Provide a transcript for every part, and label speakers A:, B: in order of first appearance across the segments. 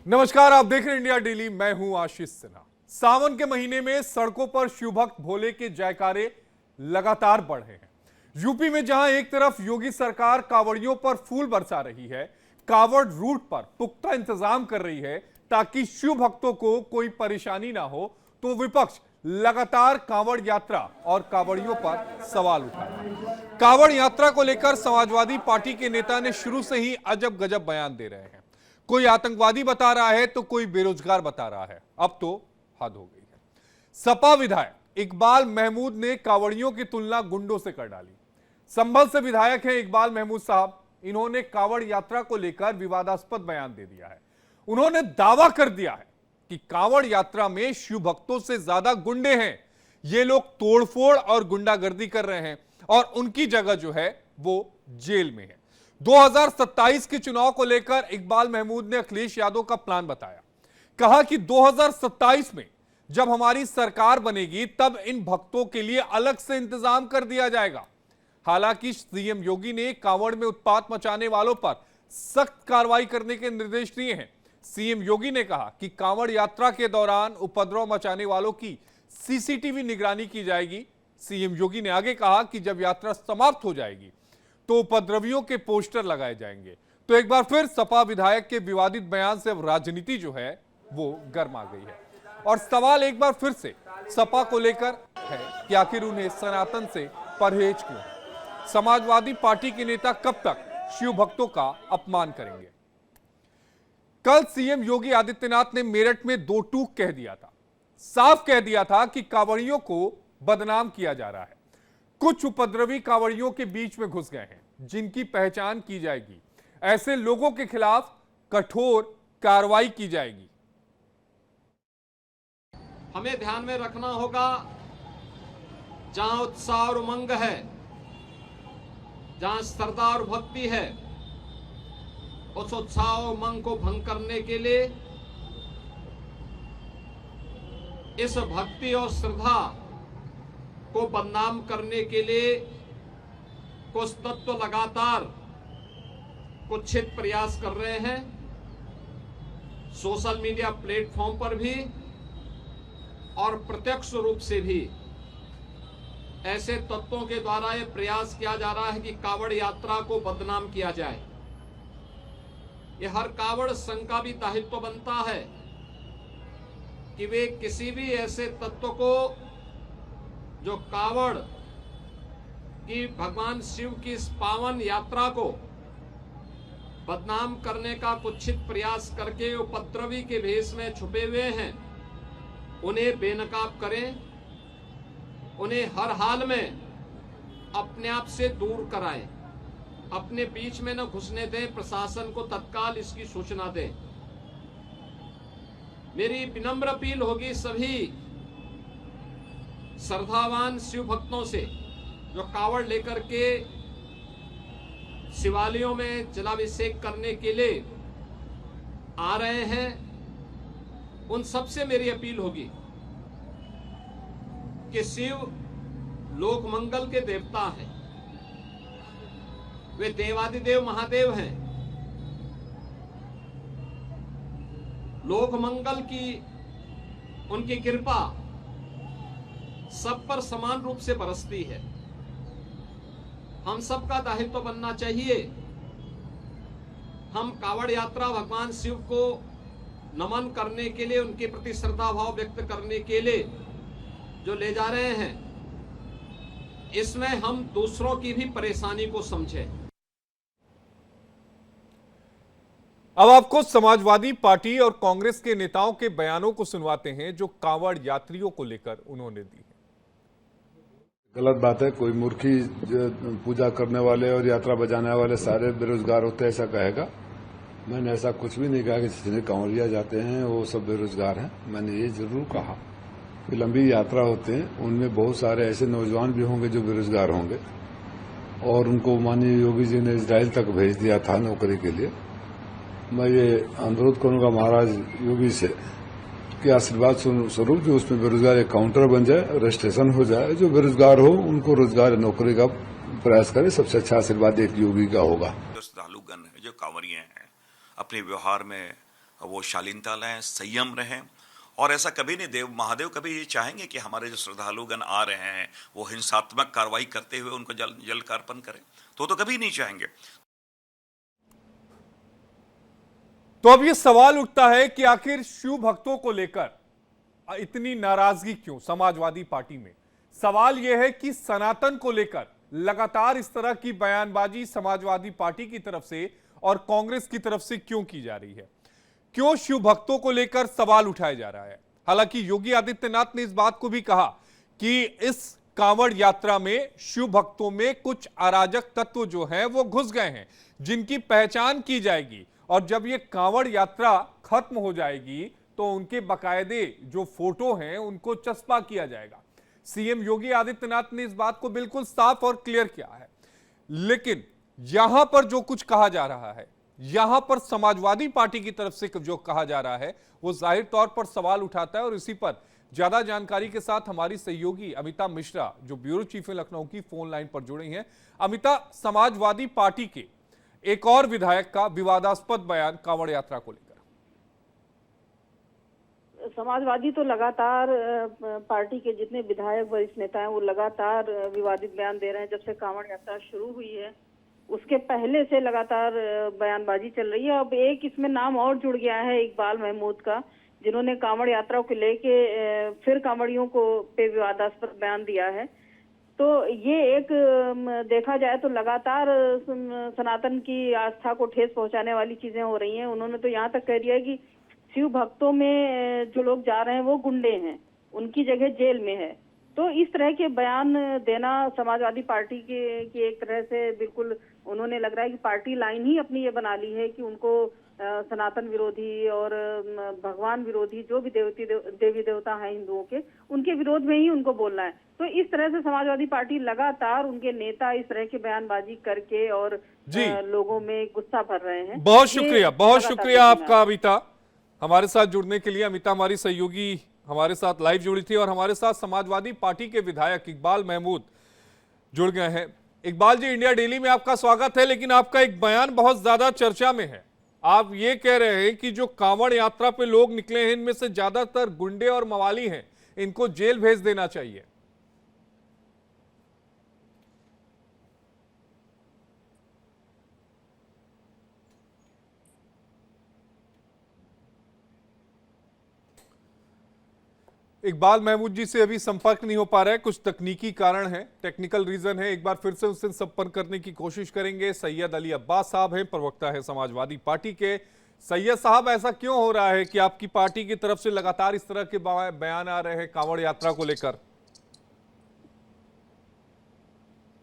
A: नमस्कार, आप देख रहे हैं इंडिया डेली। मैं हूं आशीष सिन्हा। सावन के महीने में सड़कों पर शिवभक्त भोले के जयकारे लगातार बढ़ रहे हैं। यूपी में जहां एक तरफ योगी सरकार कांवड़ियों पर फूल बरसा रही है, कांवड़ रूट पर पुख्ता इंतजाम कर रही है ताकि शिव भक्तों को कोई परेशानी ना हो, तो विपक्ष लगातार कांवड़ यात्रा और कांवड़ियों पर सवाल उठा रहा है। कांवड़ यात्रा को लेकर समाजवादी पार्टी के नेता ने शुरू से ही अजब गजब बयान दे रहे हैं। कोई आतंकवादी बता रहा है तो कोई बेरोजगार बता रहा है। अब तो हद हो गई है। सपा विधायक इकबाल महमूद ने कांवड़ियों की तुलना गुंडों से कर डाली। संभल से विधायक हैं इकबाल महमूद साहब। इन्होंने कांवड़ यात्रा को लेकर विवादास्पद बयान दे दिया है। उन्होंने दावा कर दिया है कि कांवड़ यात्रा में शिव भक्तों से ज्यादा गुंडे हैं। ये लोग तोड़फोड़ और गुंडागर्दी कर रहे हैं और उनकी जगह जो है वो जेल में है। 2027 के चुनाव को लेकर इकबाल महमूद ने अखिलेश यादव का प्लान बताया। कहा कि 2027 में जब हमारी सरकार बनेगी तब इन भक्तों के लिए अलग से इंतजाम कर दिया जाएगा। हालांकि सीएम योगी ने कांवड़ में उत्पात मचाने वालों पर सख्त कार्रवाई करने के निर्देश दिए हैं। सीएम योगी ने कहा कि कांवड़ यात्रा के दौरान उपद्रव मचाने वालों की सीसीटीवी निगरानी की जाएगी। सीएम योगी ने आगे कहा कि जब यात्रा समाप्त हो जाएगी तो उपद्रवियों के पोस्टर लगाए जाएंगे। तो एक बार फिर सपा विधायक के विवादित बयान से अब राजनीति जो है वो गर्मा गई है और सवाल एक बार फिर से सपा को लेकर है कि आखिर उन्हें सनातन से परहेज क्यों है। समाजवादी पार्टी के नेता कब तक शिव भक्तों का अपमान करेंगे। कल सीएम योगी आदित्यनाथ ने मेरठ में दो टूक कह दिया था। साफ कह दिया था कि कांवड़ियों को बदनाम किया जा रहा है। कुछ उपद्रवी कांवड़ियों के बीच में घुस गए हैं जिनकी पहचान की जाएगी। ऐसे लोगों के खिलाफ कठोर कार्रवाई की जाएगी।
B: हमें ध्यान में रखना होगा, जहां उत्साह और उमंग है, जहां श्रद्धा और भक्ति है, उस उत्साह और उमंग को भंग करने के लिए, इस भक्ति और श्रद्धा को बदनाम करने के लिए कुछ तत्व लगातार कुत्सित प्रयास कर रहे हैं। सोशल मीडिया प्लेटफॉर्म पर भी और प्रत्यक्ष रूप से भी ऐसे तत्वों के द्वारा यह प्रयास किया जा रहा है कि कांवड़ यात्रा को बदनाम किया जाए। यह हर कांवड़ संघ का भी दायित्व बनता है कि वे किसी भी ऐसे तत्व को जो कांवड़ की भगवान शिव की इस पावन यात्रा को बदनाम करने का कुत्सित प्रयास करके उपद्रवी के भेष में छुपे हुए हैं, उन्हें बेनकाब करें, उन्हें हर हाल में अपने आप से दूर कराएं, अपने बीच में न घुसने दें, प्रशासन को तत्काल इसकी सूचना दें। मेरी विनम्र अपील होगी सभी श्रद्धावान शिव भक्तों से जो कांवड़ लेकर के शिवालयों में जलाभिषेक करने के लिए आ रहे हैं, उन सबसे मेरी अपील होगी कि शिव लोक मंगल के देवता हैं। वे देवादिदेव महादेव हैं। लोक मंगल की उनकी कृपा सब पर समान रूप से बरसती है। हम सबका दायित्व बनना चाहिए, हम कांवड़ यात्रा भगवान शिव को नमन करने के लिए, उनके प्रति श्रद्धा भाव व्यक्त करने के लिए जो ले जा रहे हैं, इसमें हम दूसरों की भी परेशानी को समझें।
A: अब आपको समाजवादी पार्टी और कांग्रेस के नेताओं के बयानों को सुनवाते हैं जो कांवड़ यात्रियों को लेकर उन्होंने दी है।
C: गलत बात है। कोई मूर्खी पूजा करने वाले और यात्रा बजाने वाले सारे बेरोजगार होते हैं ऐसा कहेगा। मैंने ऐसा कुछ भी नहीं कहा कि जितने कांवड़िया जाते हैं वो सब बेरोजगार हैं। मैंने ये जरूर कहा कि लंबी यात्रा होते हैं, उनमें बहुत सारे ऐसे नौजवान भी होंगे जो बेरोजगार होंगे और उनको माननीय योगी जी ने इजराइल तक भेज दिया था नौकरी के लिए। मैं ये अनुरोध करूंगा महाराज योगी से कि आशीर्वाद स्वरूप जो उसमें बेरोजगार एक काउंटर बन जाए, रजिस्ट्रेशन हो जाए, जो बेरोजगार हो उनको रोजगार नौकरी का प्रयास करें। सबसे अच्छा आशीर्वाद एक योगी का होगा।
D: जो श्रद्धालुगण है, जो कांवरिये हैं, अपने व्यवहार में वो शालीनता लाएं, संयम रहें। और ऐसा कभी नहीं, देव महादेव कभी ये चाहेंगे कि हमारे जो श्रद्धालुगण आ रहे हैं वो हिंसात्मक कार्रवाई करते हुए उनको जल का अर्पण करें, तो कभी नहीं चाहेंगे।
A: तो अब ये सवाल उठता है कि आखिर शिव भक्तों को लेकर इतनी नाराजगी क्यों समाजवादी पार्टी में। सवाल यह है कि सनातन को लेकर लगातार इस तरह की बयानबाजी समाजवादी पार्टी की तरफ से और कांग्रेस की तरफ से क्यों की जा रही है, क्यों शिव भक्तों को लेकर सवाल उठाया जा रहा है। हालांकि योगी आदित्यनाथ ने इस बात को भी कहा कि इस कांवड़ यात्रा में शिव भक्तों में कुछ अराजक तत्व जो हैं वो घुस गए हैं, जिनकी पहचान की जाएगी और जब ये कांवड़ यात्रा खत्म हो जाएगी तो उनके बकायदे जो फोटो हैं उनको चस्पा किया जाएगा। सीएम योगी आदित्यनाथ ने इस बात को बिल्कुल साफ और क्लियर किया है। लेकिन यहां पर जो कुछ कहा जा रहा है, यहां पर समाजवादी पार्टी की तरफ से जो कहा जा रहा है वो जाहिर तौर पर सवाल उठाता है। और इसी पर ज्यादा जानकारी के साथ हमारी सहयोगी अमिता मिश्रा जो ब्यूरो चीफ है लखनऊ की फोन लाइन पर जुड़ी हैं। अमिता, समाजवादी पार्टी के एक और विधायक का विवादास्पद बयान कांवड़ यात्रा को लेकर।
E: समाजवादी तो लगातार पार्टी के जितने विधायक वरिष्ठ नेता हैं वो लगातार विवादित बयान दे रहे हैं। जब से कांवड़ यात्रा शुरू हुई है उसके पहले से लगातार बयानबाजी चल रही है। अब एक इसमें नाम और जुड़ गया है इकबाल महमूद का, जिन्होंने कांवड़ यात्रा को लेके फिर कांवड़ियों को पे विवादास्पद बयान दिया है। तो ये एक देखा जाए तो लगातार सनातन की आस्था को ठेस पहुंचाने वाली चीजें हो रही हैं। उन्होंने तो यहाँ तक कह दिया है कि शिव भक्तों में जो लोग जा रहे हैं वो गुंडे हैं, उनकी जगह जेल में है। तो इस तरह के बयान देना समाजवादी पार्टी की एक तरह से बिल्कुल उन्होंने लग रहा है कि पार्टी लाइन ही अपनी ये बना ली है कि उनको सनातन विरोधी और भगवान विरोधी जो भी देवी देवता हैं हिंदुओं के, उनके विरोध में ही उनको बोलना है। तो इस तरह से समाजवादी पार्टी लगातार उनके नेता इस तरह की बयानबाजी करके और लोगों में गुस्सा भर रहे हैं।
A: बहुत शुक्रिया आपका अमिता, हमारे साथ जुड़ने के लिए। अमिता हमारी सहयोगी हमारे साथ लाइव जुड़ी थी और हमारे साथ समाजवादी पार्टी के विधायक इकबाल महमूद जुड़ गए हैं। इकबाल जी, इंडिया डेली में आपका स्वागत है। लेकिन आपका एक बयान बहुत ज्यादा चर्चा में है। आप ये कह रहे हैं कि जो कांवड़ यात्रा पे लोग निकले हैं इनमें से ज्यादातर गुंडे और मवाली हैं, इनको जेल भेज देना चाहिए। इकबाल महमूद जी से अभी संपर्क नहीं हो पा रहा है, कुछ तकनीकी कारण है, टेक्निकल रीजन है। एक बार फिर से उससे संपर्क करने की कोशिश करेंगे। सैयद अली अब्बास साहब हैं, प्रवक्ता है समाजवादी पार्टी के। सैयद साहब, ऐसा क्यों हो रहा है कि आपकी पार्टी की तरफ से लगातार इस तरह के बयान आ रहे हैं कांवड़ यात्रा को लेकर?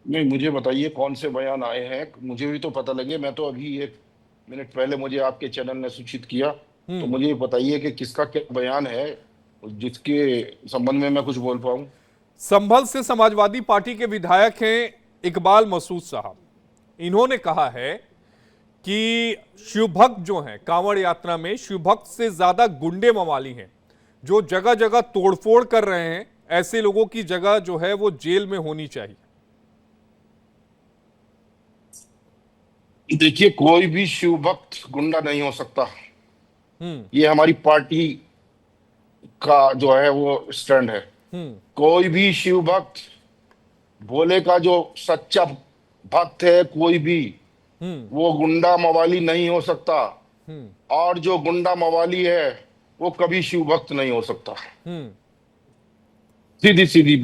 F: नहीं, मुझे बताइए कौन से बयान आए हैं, मुझे भी तो पता लगे। मैं तो अभी 1 मिनट पहले मुझे आपके चैनल ने सूचित किया, तो मुझे बताइए कि किसका क्या बयान है जिसके संबंध में मैं कुछ बोल पाऊं।
A: संभल से समाजवादी पार्टी के विधायक हैं इकबाल मसूद साहब। इन्होंने कहा है कि शिवभक्त जो हैं कांवड़ यात्रा में, शिवभक्त से ज्यादा गुंडे मवाली हैं जो जगह जगह तोड़फोड़ कर रहे हैं। ऐसे लोगों की जगह जो है वो जेल में होनी चाहिए।
F: देखिए, कोई भी शिवभक्त गुंडा नहीं हो सकता। ये हमारी पार्टी का जो है वो स्टैंड है। कोई भी शिव भक्त, भोले का जो सच्चा भक्त है, कोई भी वो गुंडा मवाली नहीं हो सकता। और जो गुंडा मवाली है वो कभी शिव भक्त नहीं हो सकता। सीधी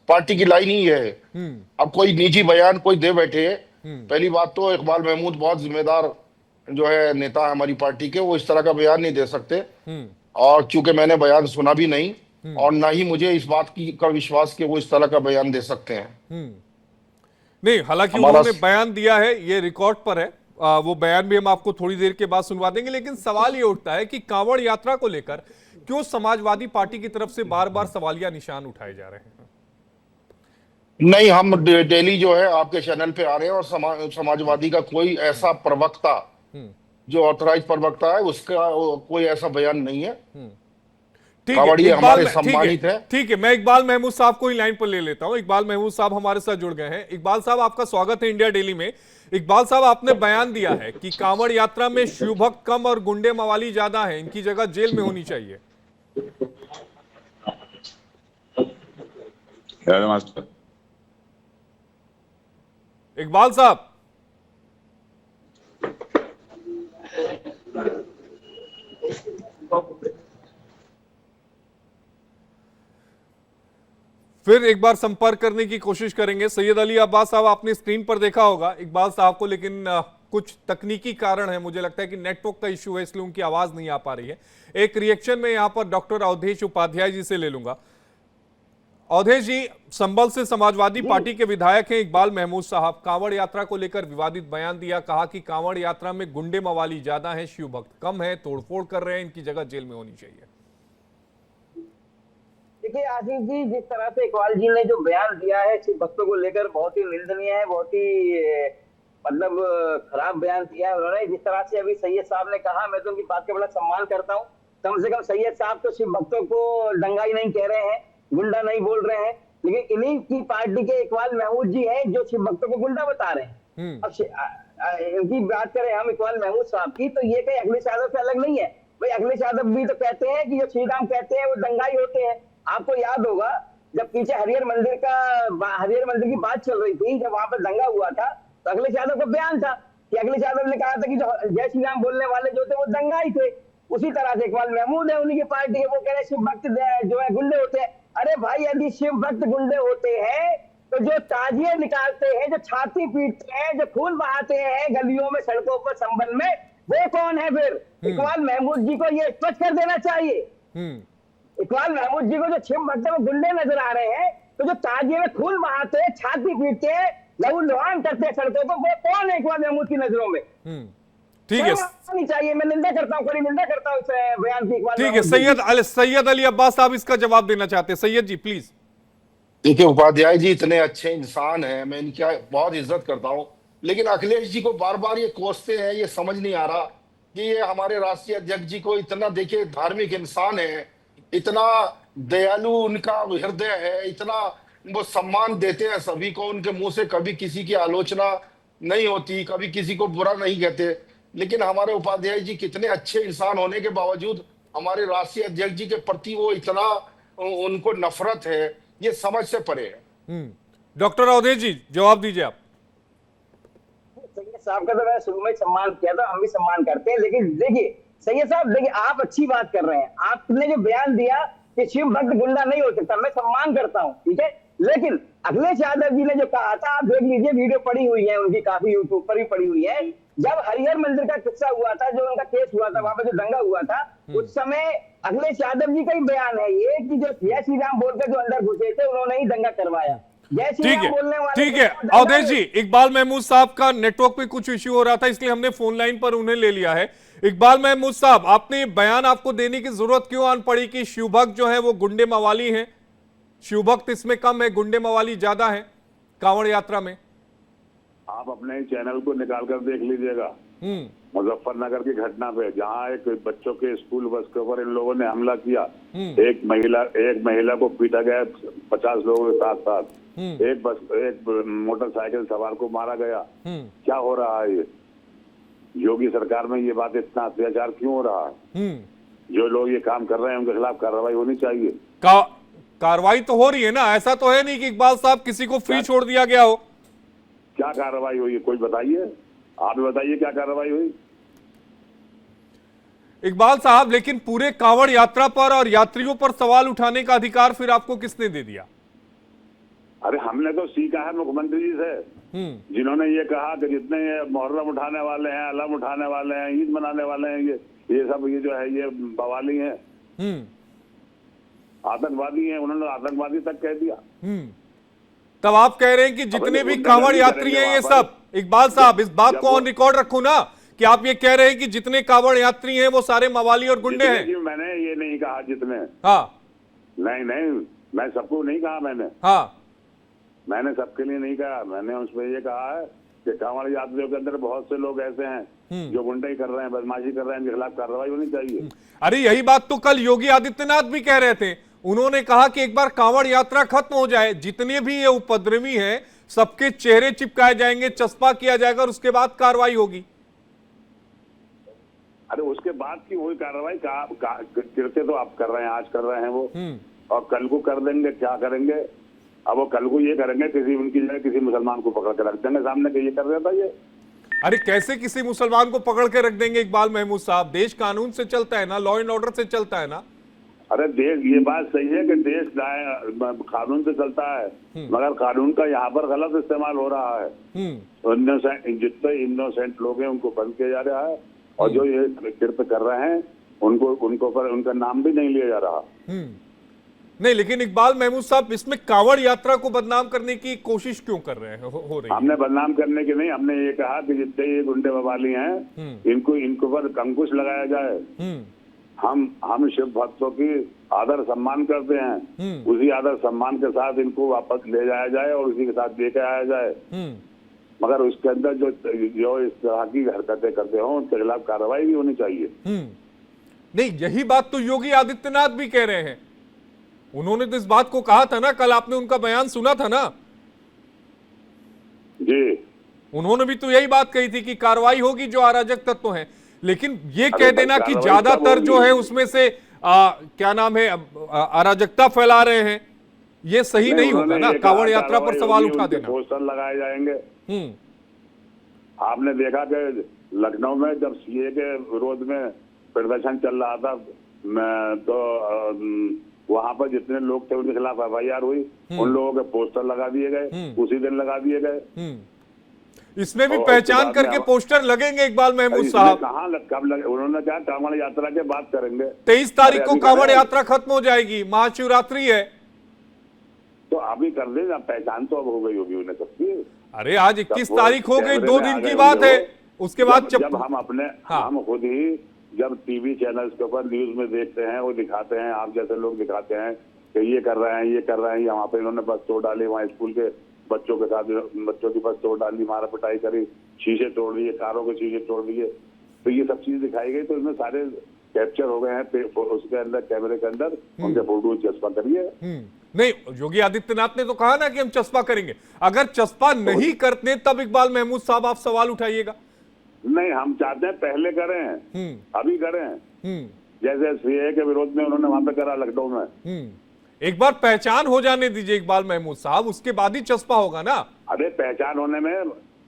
F: पार्टी की लाइन ही है। अब कोई निजी बयान कोई दे बैठे, पहली बात तो इकबाल महमूद बहुत जिम्मेदार जो है नेता है हमारी पार्टी के, वो इस तरह का बयान नहीं दे सकते। और चूंकि मैंने बयान सुना भी नहीं और ना ही मुझे इस बात का विश्वास कि वो इस तरह का बयान दे सकते हैं।
A: नहीं, हालांकि उन्होंने बयान दिया है, ये रिकॉर्ड पर है। वो बयान भी हम आपको थोड़ी देर के बाद सुनवा देंगे। लेकिन सवाल ये उठता है कि कांवड़ यात्रा को लेकर क्यों समाजवादी पार्टी की तरफ से बार बार सवालिया निशान उठाए जा रहे हैं?
F: नहीं, हम डेली जो है आपके चैनल पे आ रहे हैं और समाजवादी का कोई ऐसा प्रवक्ता जो ऑथराइज प्रवक्ता है उसका कोई ऐसा बयान नहीं है।
A: ठीक है,
F: कावड़िए
A: इकबाल
F: हमारे
A: ठीक है,
F: सम्मानित है।
A: ठीक है, मैं इकबाल महमूद साहब को ही लाइन पर ले लेता हूं। इकबाल महमूद साहब हमारे साथ जुड़ गए हैं। इकबाल साहब, आपका स्वागत है इंडिया डेली में। इकबाल साहब, आपने बयान दिया है कि कांवड़ यात्रा में शिव भक्त कम और गुंडे मवाली ज्यादा हैं, इनकी जगह जेल में होनी चाहिए। इकबाल साहब, फिर एक बार संपर्क करने की कोशिश करेंगे। सैयद अली अब्बास साहब, आपने स्क्रीन पर देखा होगा इकबाल साहब को, लेकिन कुछ तकनीकी कारण है, मुझे लगता है कि नेटवर्क का इश्यू है, इसलिए उनकी आवाज नहीं आ पा रही है। एक रिएक्शन में यहां पर डॉक्टर अवधेश उपाध्याय जी से ले लूंगा। अवधेश जी, संभल से समाजवादी पार्टी के विधायक हैं इकबाल महमूद साहब, कांवड़ यात्रा को लेकर विवादित बयान दिया, कहा कि कांवड़ यात्रा में गुंडे मवाली ज्यादा हैं, शिव भक्त कम है, तोड़फोड़ कर रहे हैं, इनकी जगह जेल में होनी चाहिए।
G: देखिए आशीष जी, जिस तरह से इकबाल जी ने जो बयान दिया है शिव भक्तों को लेकर, बहुत ही निंदनीय है, बहुत ही मतलब खराब बयान दिया है उन्होंने। जिस तरह से अभी सैयद साहब ने कहा, मैं तो उनकी बात का बड़ा सम्मान करता हूँ। कम से कम सैयद साहब तो शिव भक्तों को दंगाई नहीं कह रहे हैं, गुंडा नहीं बोल रहे हैं, लेकिन इन्हीं की पार्टी के इकबाल महमूद जी हैं जो शिव भक्तों को गुंडा बता रहे हैं। अब इनकी बात करें हम इकबाल महमूद साहब की, तो ये कहीं अखिलेश यादव से अलग नहीं है भाई। अखिलेश यादव भी तो कहते हैं कि जो श्री राम कहते हैं वो दंगाई होते हैं। आपको याद होगा जब पीछे हरिहर मंदिर की बात चल रही थी, जब वहां पर दंगा हुआ था, तो अखिलेश यादव का बयान था कि अखिलेश यादव ने कहा था कि जो जय श्री राम बोलने वाले जो थे वो दंगाई थे। उसी तरह से इकबाल महमूद है उन्हीं की पार्टी है, वो कह रहे शिव भक्त जो है गुंडे होते हैं। अरे भाई, यदि शिव भक्त गुंडे होते हैं तो जो ताजिए निकालते हैं, जो छाती पीटते हैं, जो खून बहाते हैं गलियों में, सड़कों पर, संबल में, वो कौन है फिर? इकबाल महमूद जी को ये स्पष्ट कर देना चाहिए। इकबाल महमूद जी को जो शिव भक्त में गुंडे नजर आ रहे हैं, तो जो ताजिए में खून बहाते हैं, छाती पीटते हैं, लहू लुहान करते हैं सड़कों को, वो कौन है इकबाल महमूद की नजरों में?
A: ठीक है,
G: नहीं चाहिए। मैं निंदा करता हूँ, कड़ी निंदा करता हूँ इस बयान की।
A: ठीक है, सैयद अली अब्बास साहब इसका जवाब देना चाहते हैं। सैयद जी प्लीज।
F: देखिए उपाध्याय जी इतने अच्छे इंसान हैं, मैं इनकी बहुत इज्जत करता हूँ, लेकिन अखिलेश जी को बार बार ये कोसते हैं, ये समझ नहीं आ रहा कि ये हमारे राष्ट्रीय अध्यक्ष जी को इतना, देखिए धार्मिक इंसान है, इतना दयालु उनका हृदय है, इतना वो सम्मान देते हैं सभी को, उनके मुंह से कभी किसी की आलोचना नहीं होती, कभी किसी को बुरा नहीं कहते। लेकिन हमारे उपाध्याय जी कितने अच्छे इंसान होने के बावजूद हमारे राष्ट्रीय अध्यक्ष जी के प्रति वो इतना उनको नफरत है, ये समझ से परे है।
A: डॉक्टर अवधेश जी जवाब दीजिए आप।
G: सैयद साहब का तो मैंने शुरू में सम्मान किया था, हम भी सम्मान करते हैं, लेकिन देखिए सैयद साहब, देखिए आप अच्छी बात कर रहे हैं, आपने जो बयान दिया कि शिव भक्त गुंडा नहीं हो सकता, मैं सम्मान करता हूं, ठीक है। लेकिन अखिलेश यादव जी ने जो कहा था, आप देख लीजिए, वीडियो पड़ी हुई है उनकी, काफी यूट्यूब पर भी पड़ी हुई है। जब हरिहर मंदिर का किस्सा हुआ था, जो उनका केस हुआ था, वहां पर जो दंगा हुआ था, उस समय अखिलेश यादव जी का ही बयान है ये कि जो जय श्री राम बोलकर जो अंदर घुसे थे, उन्होंने ही दंगा करवाया।
A: ठीक है अवधेश जी, इकबाल महमूद साहब का नेटवर्क पे कुछ इश्यू हो रहा था, इसलिए हमने फोन लाइन पर उन्हें ले लिया है। इकबाल महमूद साहब, आपने बयान आपको देने की जरूरत क्यों आन पड़ी कि शिव भक्त जो है वो गुंडे मवाली हैं, शिव भक्त इसमें कम है, गुंडे मवाली ज्यादा है कांवड़ यात्रा में?
H: आप अपने चैनल को निकाल कर देख लीजिएगा, मुजफ्फरनगर की घटना पे, जहां एक बच्चों के स्कूल बस के ऊपर इन लोगों ने हमला किया, एक महिला को पीटा गया 50 लोगों के साथ, एक मोटरसाइकिल सवार को मारा गया। क्या हो रहा है? ये योगी सरकार में ये बात, इतना अत्याचार क्यों हो रहा है? जो लोग ये काम कर रहे हैं उनके खिलाफ कार्रवाई होनी चाहिए।
A: कार्रवाई तो हो रही है ना, ऐसा तो है नहीं कि इकबाल साहब किसी को फ्री छोड़ दिया गया हो।
H: क्या कार्रवाई हुई है, कोई बताइए, आप बताइए क्या कार्रवाई हुई?
A: इकबाल साहब, लेकिन पूरे कांवड़ यात्रा पर और यात्रियों पर सवाल उठाने का अधिकार फिर आपको किसने दे दिया?
H: अरे हमने तो सीखा है मुख्यमंत्री जी से, जिन्होंने ये कहा कि जितने ये मुहर्रम उठाने वाले हैं, अलम उठाने वाले हैं, ईद मनाने वाले हैं, ये सब ये जो है ये बवाली हैं, आतंकवादी हैं, उन्होंने आतंकवादी तक कह दिया।
A: तब आप कह रहे हैं कि जितने भी कांवड़ यात्री हैं ये सब, इकबाल साहब इस बात को ऑन रिकॉर्ड रखो ना कि आप ये कह रहे हैं कि जितने कांवड़ यात्री हैं वो सारे मवाली और गुंडे हैं।
H: मैंने ये नहीं कहा जितने,
A: हाँ
H: नहीं, मैं सबको नहीं कहा, मैंने
A: हाँ
H: मैंने सबके लिए नहीं कहा, मैंने उसमें ये कहा है कि कांवड़ यात्रियों के अंदर बहुत से लोग ऐसे हैं जो गुंडाई कर रहे हैं, बदमाशी कर रहे हैं, इनके खिलाफ कार्रवाई होनी चाहिए।
A: अरे यही बात तो कल योगी आदित्यनाथ भी कह रहे थे। उन्होंने कहा कि एक बार कांवड़ यात्रा खत्म हो जाए, जितने भी ये उपद्रवी हैं सबके चेहरे चिपकाए जाएंगे, चस्पा किया जाएगा और उसके बाद कार्रवाई होगी।
H: अरे उसके बाद की वही कार्रवाई करके तो आप कर रहे हैं, आज कर रहे हैं वो, और कल को कर देंगे। क्या करेंगे? अब वो कल को ये करेंगे, किसी उनकी जगह किसी मुसलमान को पकड़ के रख देंगे सामने कि ये कर रहा था ये।
A: अरे कैसे किसी मुसलमान को पकड़ के रख देंगे इकबाल महमूद साहब? देश कानून से चलता है ना, लॉ एंड ऑर्डर से चलता है ना।
H: अरे देश, ये बात सही है कि देश कानून से चलता है, मगर कानून का यहाँ पर गलत इस्तेमाल हो रहा है। जितने इनोसेंट लोग हैं उनको बंद किया जा रहा है, और जो ये कृत्य कर रहे हैं उनको पर उनका नाम भी नहीं लिया जा रहा।
A: नहीं, लेकिन इकबाल महमूद साहब, इसमें कांवड़ यात्रा को बदनाम करने की कोशिश क्यों कर रहे हैं? हो रही है।
H: हमने बदनाम करने की नहीं, हमने ये कहा कि जितने ये गुंडे बवाली हैं इनको पर अंकुश लगाया जाए। हम शिव भक्तों की आदर सम्मान करते हैं, उसी आदर सम्मान के साथ इनको वापस ले जाया जाए और उसी के साथ लेके आया जाए। मगर उसके अंदर जो इस तरह की हरकतें करते हो उनके खिलाफ कार्रवाई भी होनी चाहिए।
A: नहीं, यही बात तो योगी आदित्यनाथ भी कह रहे हैं। उन्होंने तो इस बात को कहा था ना, कल आपने उनका बयान सुना था ना
H: जी।
A: उन्होंने भी तो यही बात कही थी कि कार्रवाई होगी जो अराजक तत्व हैं। लेकिन ये कह देना कि ज्यादातर जो है उसमें से क्या नाम है, अराजकता फैला रहे हैं, ये सही नहीं होगा ना। कांवड़ यात्रा पर सवाल उठा देना।
H: पोस्टर लगाए जाएंगे। आपने देखा कि लखनऊ में जब सीए के विरोध में प्रदर्शन चल रहा था, तो वहां पर जितने लोग थे उनके खिलाफ एफआईआर हुई, उन लोगों के पोस्टर लगा दिए गए, उसी दिन लगा दिए गए।
A: इसमें भी पहचान करके पोस्टर लगेंगे इकबाल महमूद साहब?
H: कहाँ कब लगे? उन्होंने कहा कांवड़ यात्रा के बाद करेंगे।
A: 23 तारीख को कांवड़ यात्रा खत्म हो जाएगी, महाशिवरात्रि है।
H: तो अभी कर देना, पहचान तो अब हो गई होगी उन्हें सबकी।
A: अरे आज 21 तारीख हो गई, 2 दिन की बात है। उसके बाद
H: जब हम खुद ही जब टीवी चैनल्स के ऊपर न्यूज में देखते हैं, वो दिखाते हैं, आप जैसे लोग दिखाते हैं कि ये कर रहे हैं, ये कर रहे हैं, यहाँ पे इन्होंने बस तोड़ डाली, वहाँ स्कूल के बच्चों के साथ बच्चों की बस तोड़ डाली, मारा पिटाई करी, शीशे तोड़ दिए, कारों के शीशे तोड़ दिए, तो ये सब चीज दिखाई गई। तो इसमें सारे कैप्चर हो गए हैं उसके अंदर, कैमरे के अंदर, उनके फोटो चस्पा करिए।
A: नहीं, योगी आदित्यनाथ ने तो कहा ना कि हम चस्पा करेंगे। अगर चस्पा नहीं करते तब इकबाल महमूद साहब आप सवाल उठाइएगा।
H: नहीं, हम चाहते हैं पहले करें, अभी करें, जैसे सीए के विरोध में उन्होंने वहां पे करा लखनऊ में।
A: एक बार पहचान हो जाने दीजिए इकबाल महमूद साहब, उसके बाद ही चस्पा होगा ना।
H: अरे पहचान होने में,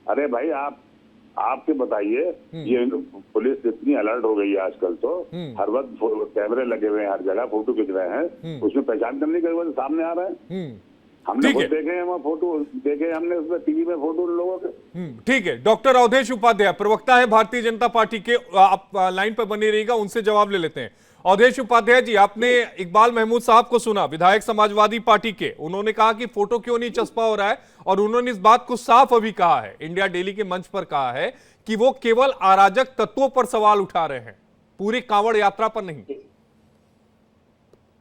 H: अरे भाई आपके बताइए, ये पुलिस इतनी अलर्ट हो गई है आजकल, तो हर वक्त कैमरे लगे हुए हैं, हर जगह फोटो खींच रहे हैं, उसमें पहचान करने के वजह सामने आ रहे हैं। हमने खुद देखे हैं, वहाँ फोटो देखे हमने, उसमें टीवी में फोटो लोगों के।
A: ठीक है, डॉक्टर अवधेश उपाध्याय प्रवक्ता है भारतीय जनता पार्टी के, आप लाइन पर बने रहिएगा, उनसे जवाब ले लेते हैं। अवधेश उपाध्याय जी, आपने इकबाल महमूद साहब को सुना, विधायक समाजवादी पार्टी के। उन्होंने कहा कि फोटो क्यों नहीं चस्पा हो रहा है, और उन्होंने इस बात को साफ अभी कहा है, इंडिया डेली के मंच पर कहा है कि वो केवल अराजक तत्वों पर सवाल उठा रहे हैं, पूरी कांवड़ यात्रा पर नहीं।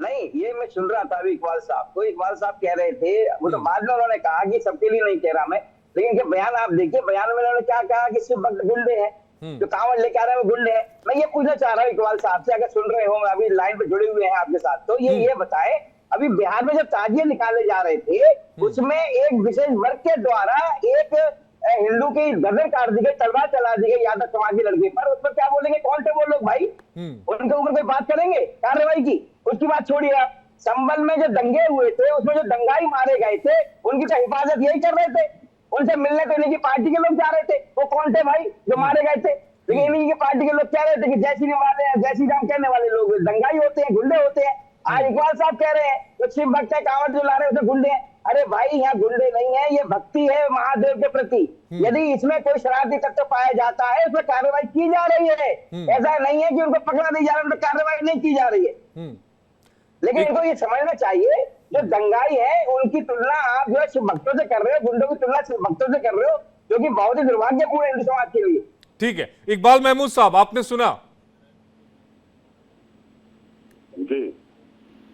G: नहीं, ये मैं सुन रहा था अभी इकबाल साहब को। इकबाल साहब कह रहे थे, वो तो बाद में उन्होंने कहा कि सबके लिए नहीं कह रहा मैं, लेकिन क्या बयान आप देखिए, बयान में उन्होंने क्या कहा कि सिर्फ गुंडे हैं जो कांवड़ लेके आ रहे हैं, वो गुंडे हैं। मैं ये पूछना चाह रहा हूँ इकबाल साहब से, अगर सुन रहे हो, अभी लाइन पे जुड़े हुए हैं आपके साथ, तो ये बताएं, अभी बिहार में जब ताजिए निकाले जा रहे थे, उसमें एक विशेष वर्ग के द्वारा एक हिंदू की गर्दन काट दी गई, तलवार चला दी गई यादव समाज के लड़के पर। उस पर क्या बोलेंगे? कौन थे वो लोग भाई? उनके ऊपर कोई बात करेंगे कार्रवाई की? उसकी बात छोड़िए आप। संभल में जो दंगे हुए थे, उसमें जो दंगाई मारे गए थे, उनकी तो हिफाजत यही कर रहे थे। उनसे मिलने तो इन्हीं की पार्टी के लोग जा रहे थे। वो कौन थे भाई जो मारे गए थे? लेकिन इन्हीं की पार्टी के लोग कह रहे थे कि जय श्री राम वाले, जय श्री राम कहने वाले लोग दंगाई होते हैं, गुंडे होते हैं। आज इकबाल साहब कह रहे हैं तो शिव भक्त है, कांवड़ जो ला रहे हैं गुंडे हैं। अरे भाई, यहाँ गुंडे नहीं है, ये भक्ति है महादेव के प्रति। यदि इसमें कोई शरारती तत्व पाया जाता है, उसमें कार्रवाई की जा रही है। ऐसा नहीं है कि उनको पकड़ा नहीं जा रहा, उन पर कार्रवाई नहीं की जा रही है। लेकिन इनको ये समझना चाहिए, जो दंगाई है उनकी तुलना आप जो है शिव भक्तों से कर रहे हो, गुंडों की तुलना शिव भक्तों से कर रहे हो, जो कि बहुत ही दुर्भाग्यपूर्ण हिंदू समाज के लिए।
A: ठीक है, इकबाल महमूद साहब, आपने सुना
H: जी।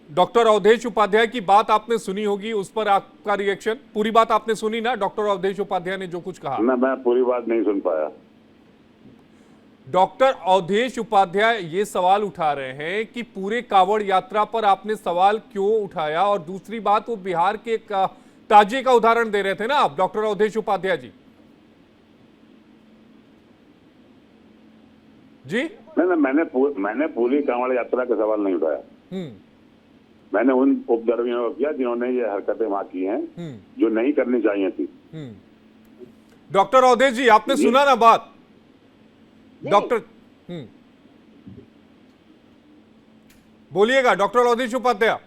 A: डॉक्टर अवधेश उपाध्याय की बात आपने सुनी होगी, उस पर आपका रिएक्शन? पूरी बात आपने सुनी ना डॉक्टर अवधेश उपाध्याय ने जो कुछ कहा?
H: मैं पूरी बात नहीं सुन पाया।
A: डॉक्टर अवधेश उपाध्याय ये सवाल उठा रहे हैं कि पूरे कांवड़ यात्रा पर आपने सवाल क्यों उठाया, और दूसरी बात वो बिहार के एक ताजिए का उदाहरण दे रहे थे ना आप, डॉक्टर अवधेश उपाध्याय जी। जी
H: नहीं, मैंने पूरी कांवड़ यात्रा का सवाल नहीं उठाया। मैंने उन उपद्रवियों को किया जिन्होंने ये हरकतें वहां की हैं, जो नहीं करनी चाहिए थी।
A: डॉक्टर अवधेश जी, आपने सुना ना बात? डॉक्टर बोलिएगा डॉक्टर अवधेश उपाध्याय।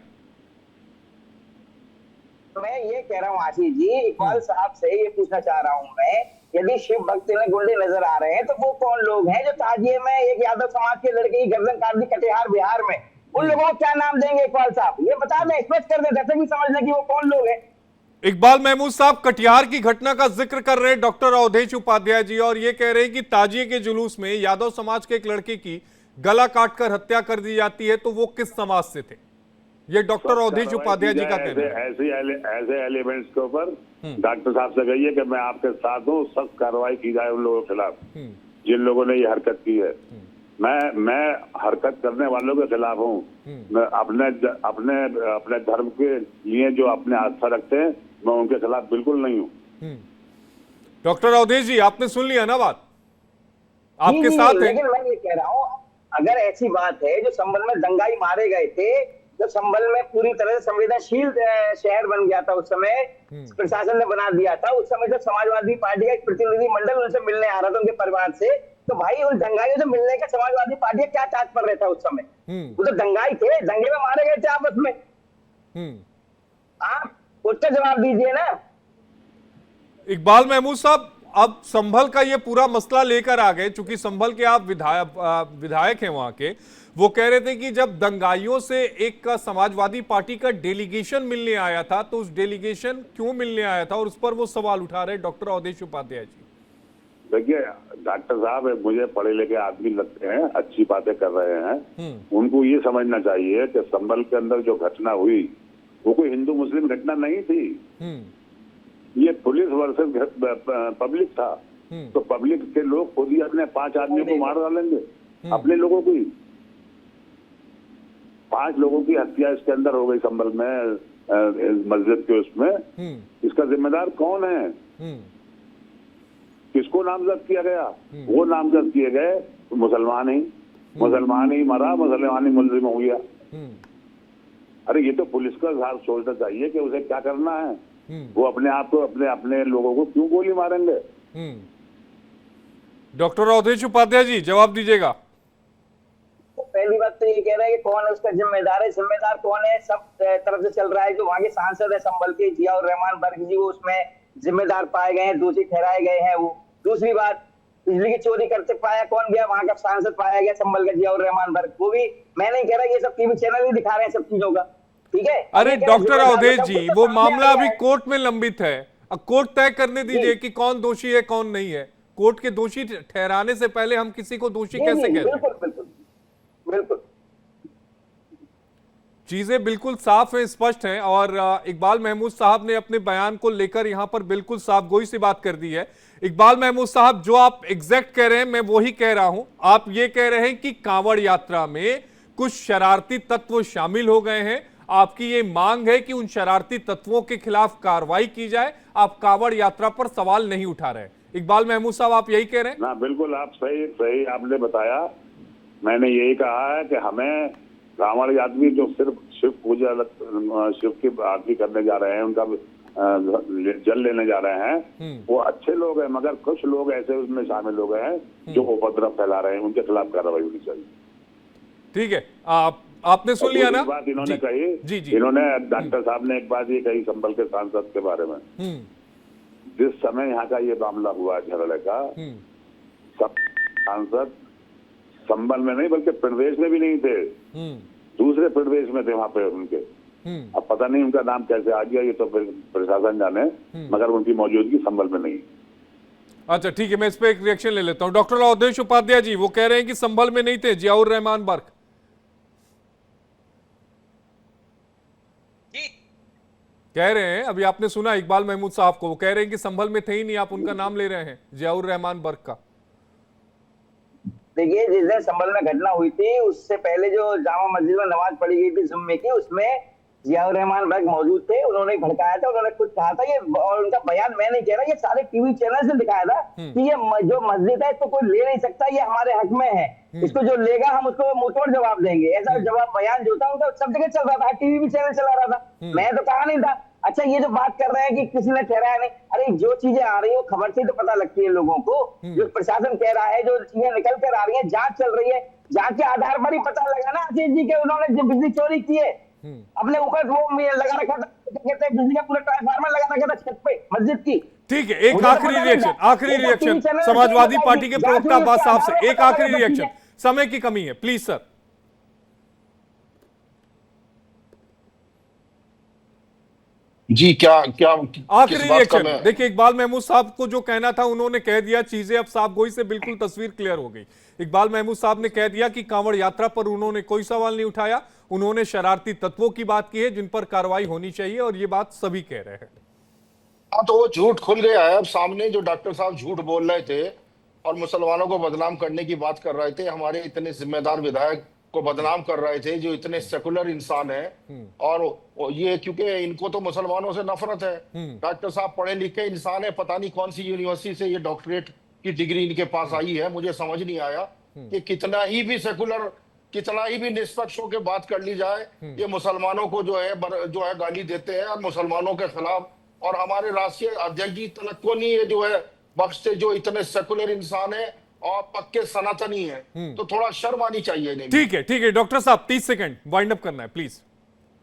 G: मैं ये कह रहा हूँ आशीष जी, इकबाल साहब से ये पूछना चाह रहा हूँ मैं, यदि शिव भक्ति में गुंडे नजर आ रहे हैं तो वो कौन लोग हैं जो ताजिए में एक यादव समाज के लड़के की गर्दन काट दी कटिहार बिहार में? उन लोगों को क्या नाम देंगे इकबाल साहब? ये बता दें, स्पष्ट कर दें, जैसे भी समझ लें कि वो कौन लोग हैं।
A: इकबाल महमूद साहब कटिहार की घटना का जिक्र कर रहे हैं डॉक्टर अवधेश उपाध्याय जी, और ये कह रहे हैं कि ताजिए के जुलूस में यादव समाज के एक लड़के की गला काटकर हत्या कर दी जाती है, तो वो किस समाज से थे? ये डॉक्टर अवधेश उपाध्याय जी का कहना है।
H: ऐसे एलिमेंट्स के ऊपर डॉक्टर साहब से कहिए कि मैं आपके साथ हूँ, सख्त कार्रवाई की जाए उन लोगों के खिलाफ जिन लोगों ने ये हरकत की है। मैं हरकत करने वालों के खिलाफ हूँ। मैं अपने धर्म के लिए जो अपने आस्था रखते हैं, मैं उनके खिलाफ बिल्कुल नहीं हूँ।
A: डॉक्टर अवधेश जी, आपने सुन लिया ना बात? आपके साथ है।
G: लेकिन मैं ये कह रहा हूँ, अगर ऐसी बात है जो संभल में दंगाई मारे गए थे, जो संभल में पूरी तरह से संवेदनशील शहर बन गया था, उस समय प्रशासन ने बना दिया था, उस समय जब समाजवादी पार्टी का एक प्रतिनिधि मंडल उनसे मिलने आ रहा था उनके परिवार से, तो भाई उन दंगाइयों से मिलने का समाजवादी पार्टी क्या चार्ज पर रहता उस समय? वो तो दंगाई थे, दंगे में मारे गए थे आपस में। आप उसका जवाब दीजिए ना।
A: इकबाल महमूद साहब, अब संभल का ये पूरा मसला लेकर आ गए, चूंकि संभल के आप विधायक हैं वहां के। वो कह रहे थे कि जब दंगाइयों से एक समाजवादी पार्टी का डेलीगेशन मिलने आया था, तो उस डेलीगेशन क्यों मिलने आया था, और उस पर वो सवाल उठा रहे डॉक्टर अवधेश उपाध्याय जी।
H: देखिए डॉक्टर साहब मुझे पढ़े लिखे आदमी लगते हैं, अच्छी बातें कर रहे हैं। उनको ये समझना चाहिए कि संभल के अंदर जो घटना हुई वो कोई हिंदू मुस्लिम घटना नहीं थी। ये पुलिस वर्सेस पब्लिक था। तो पब्लिक के लोग खुद ही अपने 5 आदमियों को मार डालेंगे, अपने लोगों को ही। 5 लोगों की हत्या इसके अंदर हो गई संभल में, मस्जिद के उसमें। इसका जिम्मेदार कौन है? किसको नामजद किया गया? वो नामजद किए गए मुसलमान ही मरा, मुसलमान ही मुलजिम हो गया। अरे ये तो पुलिस का साथ सोचना चाहिए कि उसे क्या करना है। वो अपने आप को अपने लोगों को क्यों गोली मारेंगे?
A: डॉक्टर अवधेश उपाध्याय जी, जवाब दीजिएगा।
G: पहली बात तो ये कह रहा है कि कौन है उसका जिम्मेदार है। जिम्मेदार कौन है? सब तरफ से चल रहा है। जो वहां के सांसद है संभल के, जियाउर रहमान बर्क जी, वो उसमें जिम्मेदार पाए गए हैं, दोषी ठहराए गए हैं। वो दूसरी बात, बिजली की चोरी करते पाया कौन गया? वहां का सांसद पाया गया संभल का, जियाउर रहमान बर्क। वो भी मैं नहीं कह रहा, ये सब टीवी चैनल ही दिखा रहे हैं सब चीजों का, ठीक है।
A: अरे डॉक्टर अवधेश जी, वो मामला अभी कोर्ट में लंबित है। अब कोर्ट तय करने दीजिए कि कौन दोषी है कौन नहीं है। कोर्ट के दोषी ठहराने से पहले हम किसी को दोषी कैसे कहते हैं?
G: बिल्कुल
A: चीजें बिल्कुल साफ है, स्पष्ट हैं। और इकबाल महमूद साहब ने अपने बयान को लेकर यहां पर बिल्कुल साफ गोई से बात कर दी है। इकबाल महमूद साहब, जो आप एग्जैक्ट कह रहे हैं मैं वही कह रहा हूं। आप ये कह रहे हैं कि कांवड़ यात्रा में कुछ शरारती तत्व शामिल हो गए हैं। आपकी ये मांग है कि उन शरारती तत्वों के खिलाफ कार्रवाई की जाए। आप कांवड़ यात्रा पर सवाल नहीं उठा रहे। इकबाल महमूद साहब, आप यही कह रहे हैं ना?
H: बिल्कुल, आप सही आपने बताया। मैंने यही कहा है कि हमें कांवड़ यात्री जो सिर्फ शिव पूजा, शिव की आरती करने जा रहे हैं, उनका जल लेने जा रहे हैं, वो अच्छे लोग हैं, मगर कुछ लोग ऐसे उसमें शामिल हो गए हैं जो उपद्रव फैला रहे हैं। उनके खिलाफ कार्रवाई होनी चाहिए। ठीक है,
A: आपने सुन लिया ना
H: बात इन्होंने कही।
A: जी।
H: इन्होंने डॉक्टर साहब ने एक बात ये कही संभल के सांसद के बारे में। जिस समय यहाँ का ये मामला हुआ झगड़े का, सब सांसद संभल में नहीं बल्कि प्रदेश में भी नहीं थे, दूसरे प्रदेश में थे वहां पे उनके। अब पता नहीं उनका नाम कैसे आ गया, ये तो प्रशासन जाने, मगर उनकी मौजूदगी संभल में नहीं।
A: अच्छा ठीक है, मैं इस पे एक रिएक्शन ले लेता हूं। डॉक्टर अवधेश उपाध्याय जी, वो कह रहे हैं कि संभल में नहीं थे जियाउर रहमान बर्क। कह रहे हैं, अभी आपने सुना इकबाल महमूद साहब को, वो कह रहे हैं कि संभल में थे ही नहीं, आप उनका नाम ले रहे हैं, जियाउर रहमान बर्क का।
G: देखिए, जिस दिन संभल में घटना हुई थी उससे पहले जो जामा मस्जिद में नमाज पढ़ी गई थी जुम्मे की, उसमें जियाउर रहमान बर्क मौजूद थे। उन्होंने भड़काया था, उन्होंने खुद कहा था ये, और उनका बयान मैं नहीं कह रहा, ये सारे टीवी चैनल से दिखाया था कि ये जो मस्जिद है इसको कोई ले नहीं सकता, ये हमारे हक में है, इसको जो लेगा हम उसको मुंहतोड़ जवाब देंगे। ऐसा जवाब बयान जो था उनका सब जगह चल रहा था, टीवी भी चैनल चला रहा था, मैं तो कहा नहीं था। अच्छा, ये जो बात कर रहे हैं कि किसी ने ठहराया नहीं, अरे जो चीजें आ रही है खबर से तो पता लगती है लोगों को। जो प्रशासन कह रहा है, जो चीजें निकल कर आ रही है, जांच चल रही है, जांच के आधार पर ही पता लगा ना आशीष जी के उन्होंने जो बिजली चोरी की है, अपने ऊपर वो लगा रखा था, कहते हैं बिजली का पूरा ट्रांसफार्मर लगा रखा था छत पे मस्जिद की।
A: ठीक है, एक आखिरी रिएक्शन समाजवादी पार्टी के प्रवक्ता अब्बास साहब से, एक आखिरी रिएक्शन, समय की कमी है, प्लीज सर।
F: जी, क्या क्या
A: आखिरी रिएक्शन। देखिए, इकबाल महमूद साहब को जो कहना था उन्होंने कह दिया, चीजें अब साफ गोई से बिल्कुल तस्वीर क्लियर हो गई। इकबाल महमूद साहब ने कह दिया कि कांवड़ यात्रा पर उन्होंने कोई सवाल नहीं उठाया, उन्होंने शरारती तत्वों की बात की है जिन पर कार्रवाई होनी चाहिए, और ये बात सभी कह रहे हैं।
F: हाँ, तो वो झूठ खुल गया है अब सामने। जो डॉक्टर साहब झूठ बोल रहे थे और मुसलमानों को बदनाम करने की बात कर रहे थे, हमारे इतने जिम्मेदार विधायक को बदनाम कर रहे थे जो इतने सेकुलर इंसान हैं, और ये क्योंकि इनको तो मुसलमानों से नफरत है। डॉक्टर साहब पढ़े लिखे इंसान है, पता नहीं कौन सी यूनिवर्सिटी से ये डॉक्टरेट की डिग्री इनके पास आई है, मुझे समझ नहीं आया कि कितना ही भी सेकुलर, कितना ही भी निष्पक्ष होकर बात कर ली जाए, ये मुसलमानों को जो है गाली देते हैं और मुसलमानों के खिलाफ। और हमारे राष्ट्रीय अध्यक्ष जी तलक्कोनी ये जो है बख्श, जो इतने सेकुलर इंसान है और पक्के सनातनी है, तो थोड़ा शर्म आनी चाहिए इन्हें।
A: ठीक है डॉक्टर साहब, 30 सेकंड वाइंड अप करना है प्लीज।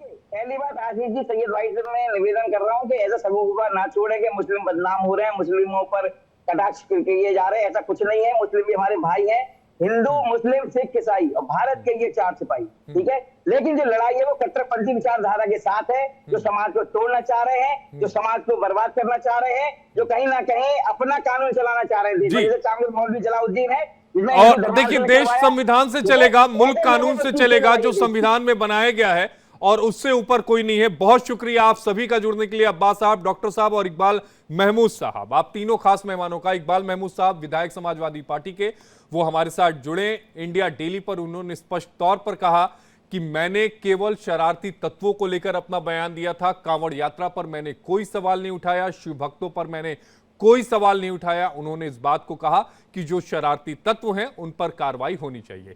G: पहली बात, आशीष जी, सैयद भाई से मैं निवेदन कर रहा हूँ कि ऐसा सबूत ना छोड़े कि मुस्लिम बदनाम हो रहे हैं, मुस्लिमों पर कटाक्ष किए जा रहे हैं, ऐसा कुछ नहीं है। मुस्लिम भी हमारे भाई हैं, हिंदू, मुस्लिम, सिख, ईसाई, और भारत के ये 4 सिपाही, ठीक है। लेकिन जो लड़ाई है वो कट्टरपंथी विचारधारा के साथ है, जो समाज को तोड़ना चाह रहे हैं, जो समाज को बर्बाद करना चाह रहे हैं, जो कहीं ना कहीं अपना कानून चलाना चाह रहे हैं, जैसे चांगुल मौलवी जलाउद्दीन है।
A: और देखिए, देश संविधान से चलेगा, मुल्क कानून से चलेगा, जो संविधान में बनाया गया है, और उससे ऊपर कोई नहीं है। बहुत शुक्रिया आप सभी का जुड़ने के लिए, अब्बास साहब, डॉक्टर साहब और इकबाल महमूद साहब, आप तीनों खास मेहमानों का। इकबाल महमूद साहब विधायक समाजवादी पार्टी के, वो हमारे साथ जुड़े इंडिया डेली पर। उन्होंने स्पष्ट तौर पर कहा कि मैंने केवल शरारती तत्वों को लेकर अपना बयान दिया था, कांवड़ यात्रा पर मैंने कोई सवाल नहीं उठाया, शिव भक्तों पर मैंने कोई सवाल नहीं उठाया। उन्होंने इस बात को कहा कि जो शरारती तत्व हैं उन पर कार्रवाई होनी चाहिए।